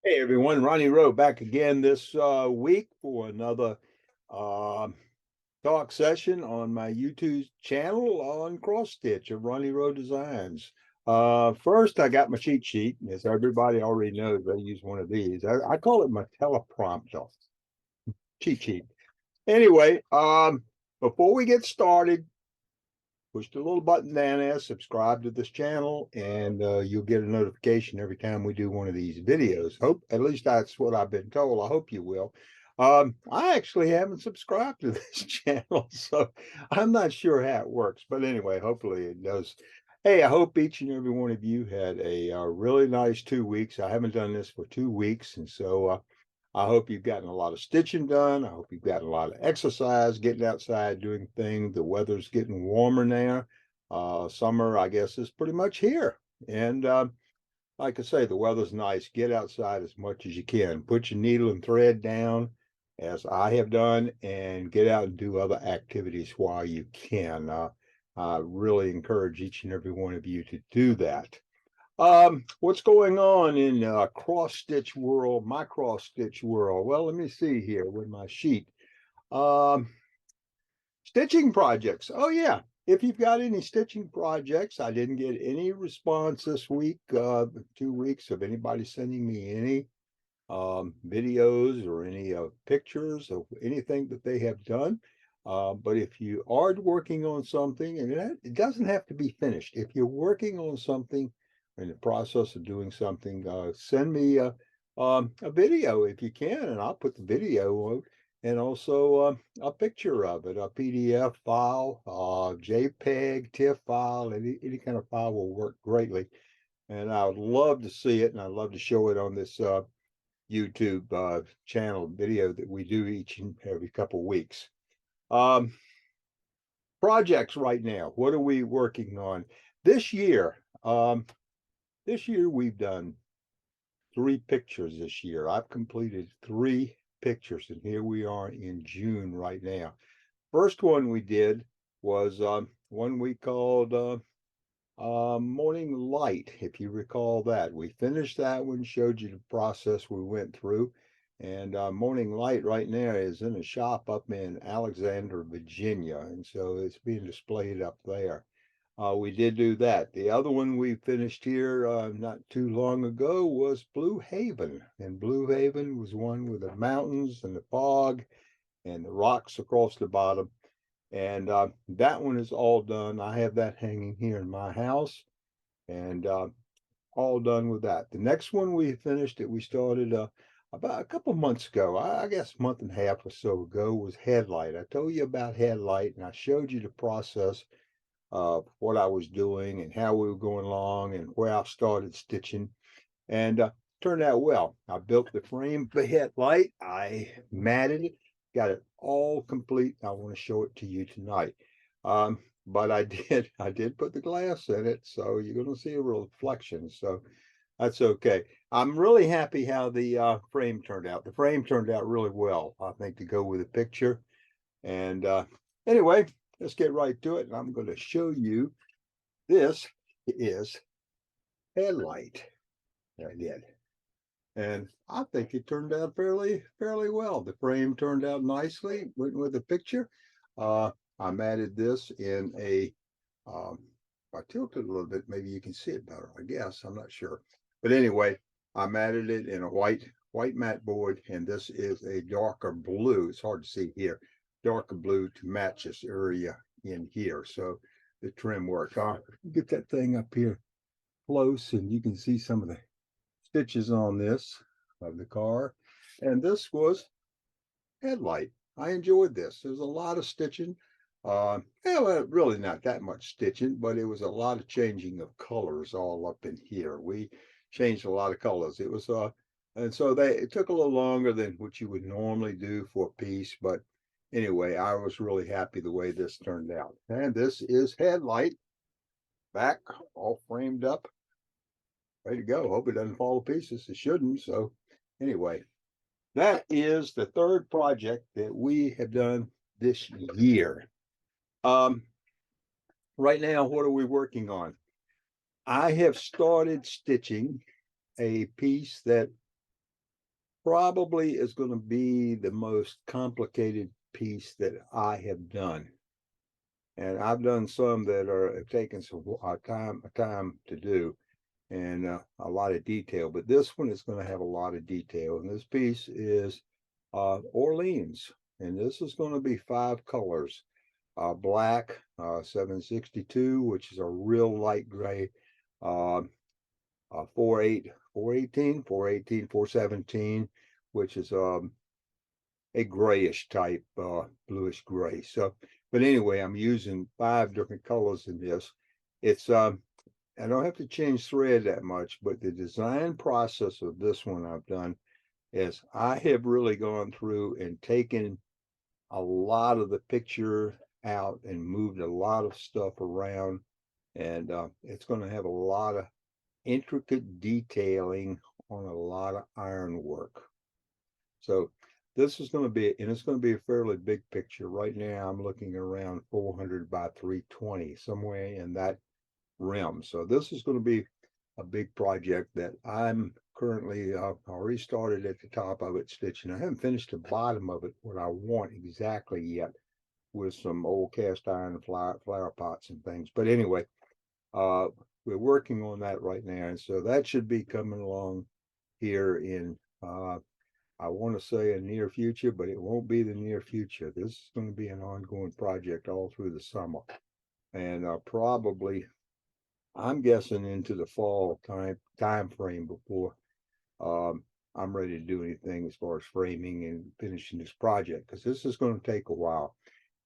Hey everyone, Ronnie Rowe back again this week for another uh, talk session on my YouTube channel on cross stitch of Ronnie Rowe Designs. First, I got my cheat sheet, as everybody already knows. I use one of these. I call it my teleprompter cheat sheet. Anyway, before we get started, push the little button down there, subscribe to this channel, and you'll get a notification every time we do one of these videos. Hope at least that's what I've been told. I hope you will. I actually haven't subscribed to this channel, so I'm not sure how it works. But anyway, hopefully it does. Hey, I hope each and every one of you had a really nice 2 weeks. I haven't done this for 2 weeks, and so I hope you've gotten a lot of stitching done. I hope you've gotten a lot of exercise, getting outside, doing things. The weather's getting warmer now. Summer, I guess, is pretty much here. And like I say, the weather's nice. Get outside as much as you can. Put your needle and thread down, as I have done, and get out and do other activities while you can. I really encourage each and every one of you to do that. What's going on in cross stitch world, my cross stitch world? Well, let me see here with my sheet. Um, Stitching projects. Oh yeah. If you've got any stitching projects, I didn't get any response this week, 2 weeks of anybody sending me any videos or any pictures of anything that they have done. But if you are working on something, and it doesn't have to be finished, if you're working on something in the process of doing something, send me a video if you can, and I'll put the video on, and also a picture of it, a PDF file, JPEG, TIFF file, any kind of file will work greatly. And I would love to see it, and I'd love to show it on this YouTube channel video that we do each and every couple of weeks. Um, Projects right now. What are we working on this year? This year we've done 3 pictures this year. I've completed 3 pictures, and here we are in June right now. First one we did was one we called Morning Light, if you recall that. We finished that one, showed you the process we went through. And Morning Light right now is in a shop up in Alexander, Virginia. And so it's being displayed up there. We did do that. The other one we finished here not too long ago was Blue Haven. And Blue Haven was one with the mountains and the fog and the rocks across the bottom. And that one is all done. I have that hanging here in my house, and all done with that. The next one we finished that we started about a couple months ago, I guess a month and a half or so ago, was Headlight. I told you about Headlight, and I showed you the process of what I was doing and how we were going along and where I started stitching. And turned out well. I built the frame for Headlight. I matted it, got it all complete. I want to show it to you tonight. But I did put the glass in it, so you're going to see a reflection. So that's okay. I'm really happy how the frame turned out. The frame turned out really well, I think, to go with the picture. And anyway, let's get right to it. And I'm going to show you. This is Headlight. I did. And I think it turned out fairly well. The frame turned out nicely, went with the picture. I matted this in a, if I tilt it a little bit, maybe you can see it better, I guess. I'm not sure. But anyway, I matted it in a white matte board, and this is a darker blue. It's hard to see here. Darker blue to match this area in here. So the trim works. Get that thing up here close, and you can see some of the stitches on this of the car. And this was Headlight. I enjoyed this. There's a lot of stitching. Well, really not that much stitching, but it was a lot of changing of colors all up in here. We changed a lot of colors. It was and so it took a little longer than what you would normally do for a piece, but anyway, I was really happy the way this turned out. And this is Headlight, back all framed up, ready to go. Hope it doesn't fall to pieces. It shouldn't. So anyway, that is the third project that we have done this year. Right now, what are we working on? I have started stitching a piece that probably is going to be the most complicated piece that I have done. And I've done some that are have taken some time to do, and a lot of detail. But this one is going to have a lot of detail. And this piece is Orleans, and this is going to be 5 colors: black, 762, which is a real light gray, 418, 417, which is a grayish type, bluish gray. So, but anyway, I'm using 5 different colors in this. It's I don't have to change thread that much, but the design process of this one I've done is I have really gone through and taken a lot of the picture out and moved a lot of stuff around, and it's going to have a lot of intricate detailing on a lot of ironwork. So this is going to be, and it's going to be a fairly big picture. Right now, I'm looking around 400 by 320, somewhere in that realm. So this is going to be a big project that I'm currently already started at the top of it stitching. I haven't finished the bottom of it what I want exactly yet, with some old cast iron flower pots and things. But anyway, we're working on that right now, and so that should be coming along here in I want to say a near future, but it won't be the near future. This is going to be an ongoing project all through the summer, and probably I'm guessing into the fall time frame before I'm ready to do anything as far as framing and finishing this project, because this is going to take a while.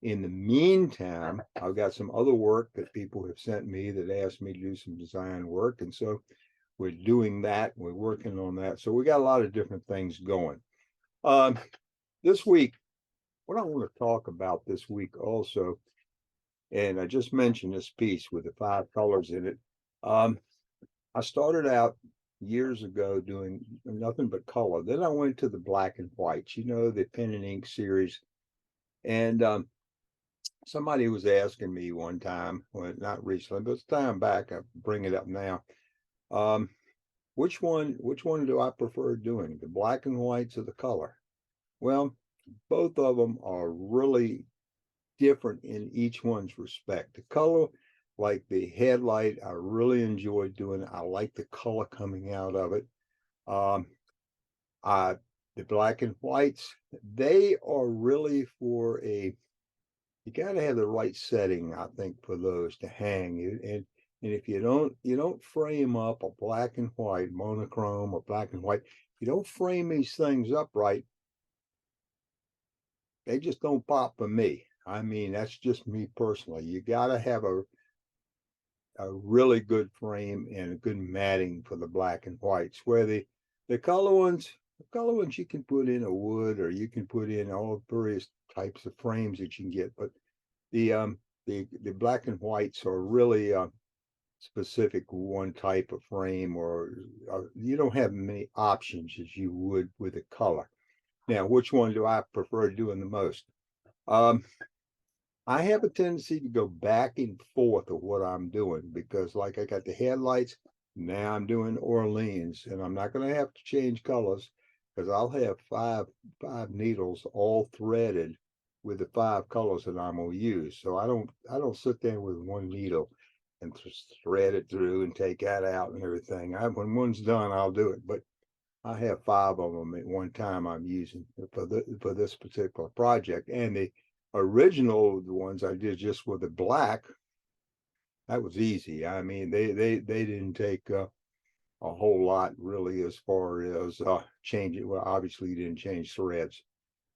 In the meantime, I've got some other work that people have sent me that asked me to do some design work, and so we're doing that. We're working on that. So we got a lot of different things going. This week, what I want to talk about this week also, and I just mentioned this piece with the 5 colors in it. I started out years ago doing nothing but color. Then I went to the black and whites, the pen and ink series. And somebody was asking me one time, well, not recently, but it's time back, I bring it up now. Which one do I prefer doing, the black and whites or the color? Well, both of them are really different in each one's respect. The color, like the headlight, I really enjoy doing it. I like the color coming out of it. The black and whites, they are really for you got to have the right setting, I think, for those to hang. And if you don't frame up a black and white monochrome or black and white, you don't frame these things up right, they just don't pop for me. I mean, that's just me personally. You got to have a really good frame and a good matting for the black and whites. Where the color ones you can put in a wood, or you can put in all various types of frames that you can get. But the black and whites are really specific one type of frame, or you don't have many options as you would with a color. Now, which one do I prefer doing the most? I have a tendency to go back and forth of what I'm doing, because like I got the headlights, now I'm doing Orleans, and I'm not going to have to change colors, because I'll have five needles all threaded with the 5 colors that I'm going to use. So I don't sit there with one needle and just thread it through and take that out and everything. When one's done, I'll do it, but I have 5 of them at one time I'm using for this particular project. And the original ones I did just with the black, that was easy. I mean, they didn't take a whole lot really as far as changing. Well, obviously you didn't change threads.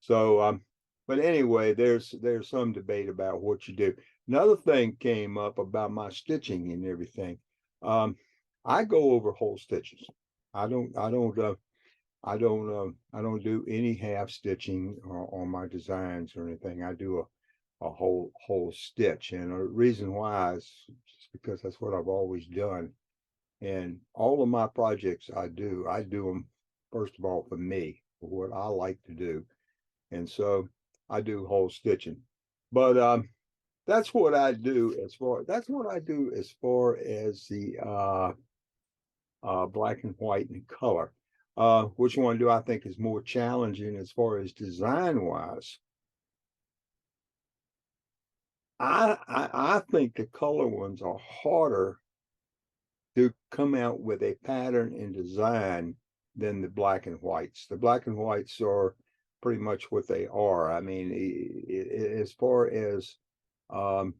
So but anyway, there's some debate about what you do. Another thing came up about my stitching and everything. I go over whole stitches. I don't do any half stitching on my designs or anything. I do a whole stitch, and the reason why is just because that's what I've always done. And all of my projects I do them first of all for me, for what I like to do, and so I do whole stitching. But that's what I do as far as the black and white and color. Which one do I think is more challenging as far as design wise? I think the color ones are harder to come out with a pattern and design than the black and whites. The black and whites are pretty much what they are. I mean, as far as um,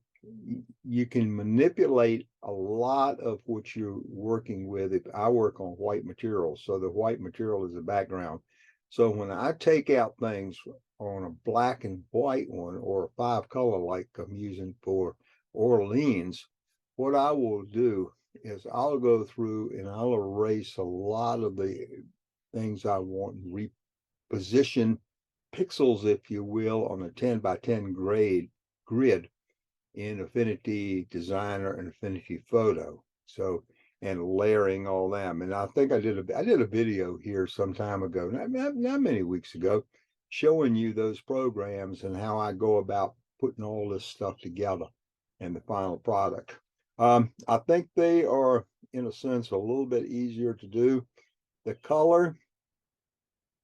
you can manipulate a lot of what you're working with. If I work on white material, so the white material is the background. So when I take out things on a black and white one or a 5-color like I'm using for Orleans, what I will do is I'll go through and I'll erase a lot of the things I want and reposition pixels, if you will, on a 10 by 10 grid in Affinity Designer and Affinity Photo. So, and layering all them. And I think I did a video here some time ago, not many weeks ago, showing you those programs and how I go about putting all this stuff together and the final product. I think they are, in a sense, a little bit easier to do. The color,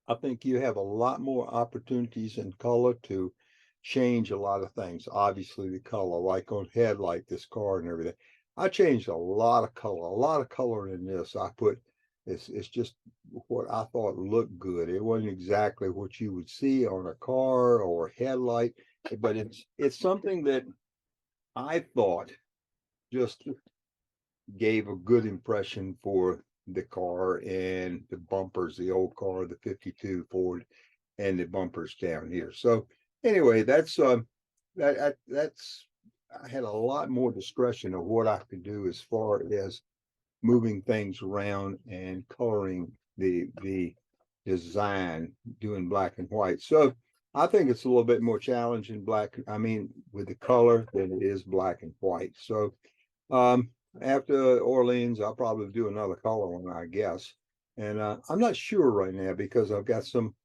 I think you have a lot more opportunities in color to change a lot of things. Obviously, the color, like on Headlight, this car and everything. I changed a lot of color in this. I put it's just what I thought looked good. It wasn't exactly what you would see on a car or a headlight, but it's something that I thought just gave a good impression for the car and the bumpers, the old car, the 52 Ford, and the bumpers down here. So anyway, that's I had a lot more discretion of what I could do as far as moving things around and coloring the design, doing black and white. So I think it's a little bit more challenging I mean, with the color than it is black and white. So after Orleans, I'll probably do another color one, I guess. And I'm not sure right now because I've got some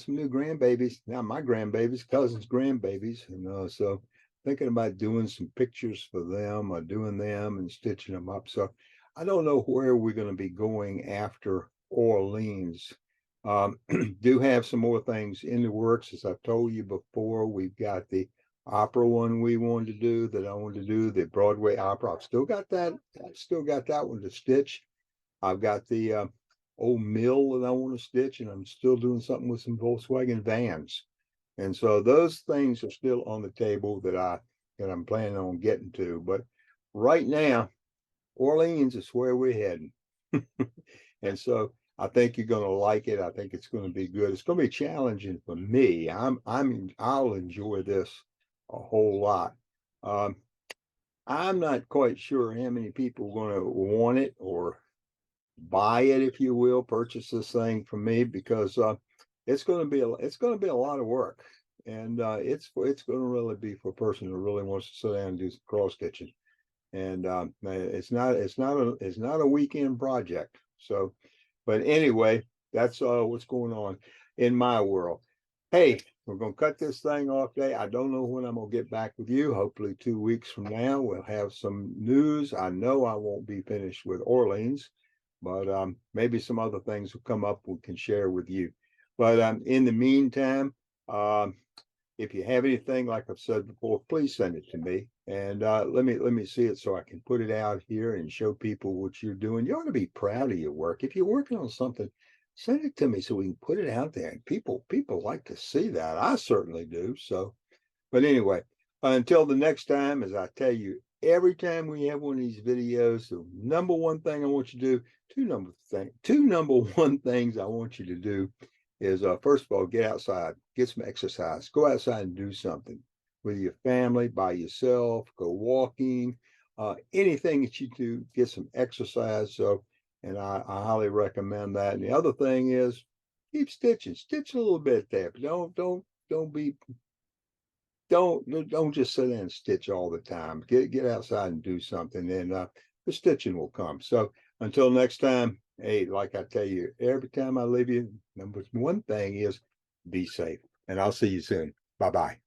new grandbabies. Now my grandbabies, cousins' grandbabies, and so thinking about doing some pictures for them or doing them and stitching them up. So I don't know where we're going to be going after Orleans. Do have some more things in the works. As I've told you before, we've got the opera one we wanted to do that I wanted to do, the Broadway opera. I've still got that. I've still got that one to stitch. I've got the old mill that I want to stitch, and I'm still doing something with some Volkswagen vans. And so those things are still on the table that I'm planning on getting to. But right now, Orleans is where we're heading. And so I think you're going to like it. I think it's going to be good. It's going to be challenging for me. I'll enjoy this a whole lot. I'm not quite sure how many people are going to want it or buy it, if you will, purchase this thing from me, because it's going to be a lot of work, and it's going to really be for a person who really wants to sit down and do some cross stitching. And it's not a weekend project. So, but anyway, that's what's going on in my world. Hey, we're going to cut this thing off today. I don't know when I'm going to get back with you. Hopefully 2 weeks from now, we'll have some news. I know I won't be finished with Orleans, but maybe some other things will come up we can share with you. But in the meantime, if you have anything, like I've said before, please send it to me, and let me see it so I can put it out here and show people what you're doing. You ought to be proud of your work. If you're working on something, send it to me so we can put it out there. And people like to see that. I certainly do. So, but anyway, until the next time, as I tell you, every time we have one of these videos, the number one thing I want you to do, two number one things I want you to do is first of all, get outside, get some exercise, go outside and do something with your family, by yourself, go walking, anything that you do, get some exercise. So, and I highly recommend that. And the other thing is keep stitching, stitch a little bit there, but don't just sit there and stitch all the time. Get outside and do something, and the stitching will come. So until next time, hey, like I tell you, every time I leave you, number one thing is be safe. And I'll see you soon. Bye-bye.